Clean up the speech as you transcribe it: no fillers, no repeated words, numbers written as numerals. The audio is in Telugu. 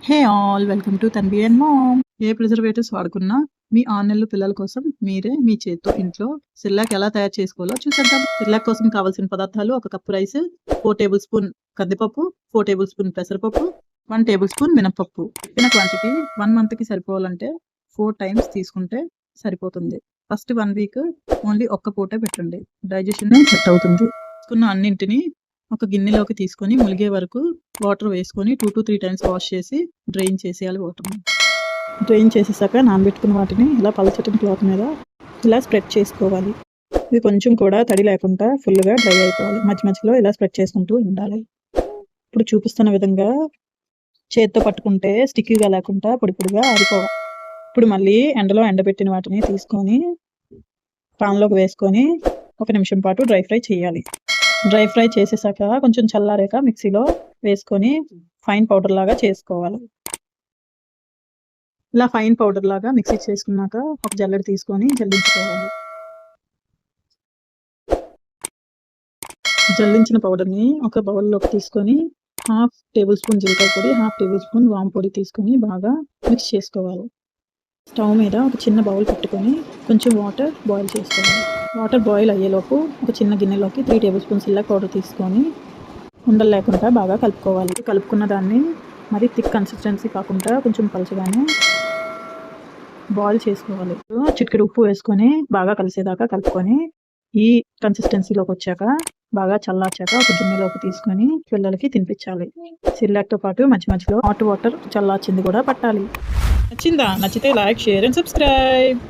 Hey all welcome to Tanvi and mom. ఏ ప్రిజర్వేటివ్స్ వాడుకున్నా మీ 6 నెలల పిల్లల కోసం మీరే మీ చేత్తో ఇంట్లో సిర్లాక్ ఎలా తయారు చేసుకోవాలో చూసేద్దాం. సిర్లాక్ కోసం కావాల్సిన పదార్థాలు: 1 కప్పు రైస్, 4 టేబుల్ స్పూన్ కందిపప్పు, 4 టేబుల్ స్పూన్ పెసరపప్పు, 1 టేబుల్ స్పూన్ మినపప్పు. చెప్పిన క్వాంటిటీ 1 మంత్కి సరిపోవాలంటే 4 టైమ్స్ తీసుకుంటే సరిపోతుంది. ఫస్ట్ 1 వీక్ ఓన్లీ ఒక్క పూటే పెట్టండి, డైజెషన్ సెట్ అవుతుంది. తీసుకున్న అన్నింటినీ ఒక గిన్నెలోకి తీసుకొని ములిగే వరకు వాటర్ వేసుకొని 2 to 3 టైమ్స్ వాష్ చేసి డ్రైన్ చేసేయాలి. వాటర్ని డ్రైన్ చేసేసాక నానబెట్టుకున్న వాటిని ఇలా పలచటి క్లాత్ మీద ఇలా స్ప్రెడ్ చేసుకోవాలి. ఇది కొంచెం కూడా తడి లేకుండా ఫుల్గా డ్రై అయిపోవాలి. మధ్య మధ్యలో ఇలా స్ప్రెడ్ చేసుకుంటూ ఉండాలి. ఇప్పుడు చూపిస్తున్న విధంగా చేత్తో పట్టుకుంటే స్టిక్కీగా లేకుండా పొడి పొడిగా ఆరిపోవాలి. ఇప్పుడు మళ్ళీ ఎండలో ఎండబెట్టిన వాటిని తీసుకొని పాన్లోకి వేసుకొని 1 నిమిషం పాటు డ్రై ఫ్రై చేయాలి. డ్రై ఫ్రై చేసేసాక కొంచెం చల్లారాక మిక్సీలో వేసుకొని ఫైన్ పౌడర్ లాగా చేసుకోవాలి. ఇలా ఫైన్ పౌడర్ లాగా మిక్సీ చేసుకున్నాక ఒక జల్లెడ తీసుకొని జల్లించుకోవాలి. జల్లించిన పౌడర్ని ఒక బౌల్లోకి తీసుకొని 1/2 టేబుల్ స్పూన్ జీలకర్ర పొడి, 1/2 టేబుల్ స్పూన్ వాము పొడి తీసుకొని బాగా మిక్స్ చేసుకోవాలి. స్టవ్ మీద ఒక చిన్న బౌల్ పెట్టుకొని కొంచెం వాటర్ బాయిల్ చేసుకోవాలి. వాటర్ బాయిల్ అయ్యేలోపు ఒక చిన్న గిన్నెలోకి 3 టేబుల్ స్పూన్ సిర్లాక్ పౌడర్ తీసుకొని ఉండలు లేకుండా బాగా కలుపుకోవాలి. కలుపుకున్న దాన్ని మరి థిక్ కన్సిస్టెన్సీ కాకుండా కొంచెం పలుచగానే బాయిల్ చేసుకోవాలి. చిటికెడు ఉప్పు వేసుకొని బాగా కలిసేదాకా కలుపుకొని ఈ కన్సిస్టెన్సీలోకి వచ్చాక బాగా చల్లార్చాక ఒక గిన్నెలోకి తీసుకొని పిల్లలకి తినిపించాలి. సిర్లాక్తో పాటు మధ్య మధ్యలో హాట్ వాటర్ చల్లార్చింది కూడా పట్టాలి. నచ్చిందా? నచ్చితే లైక్, షేర్ అండ్ సబ్స్క్రైబ్.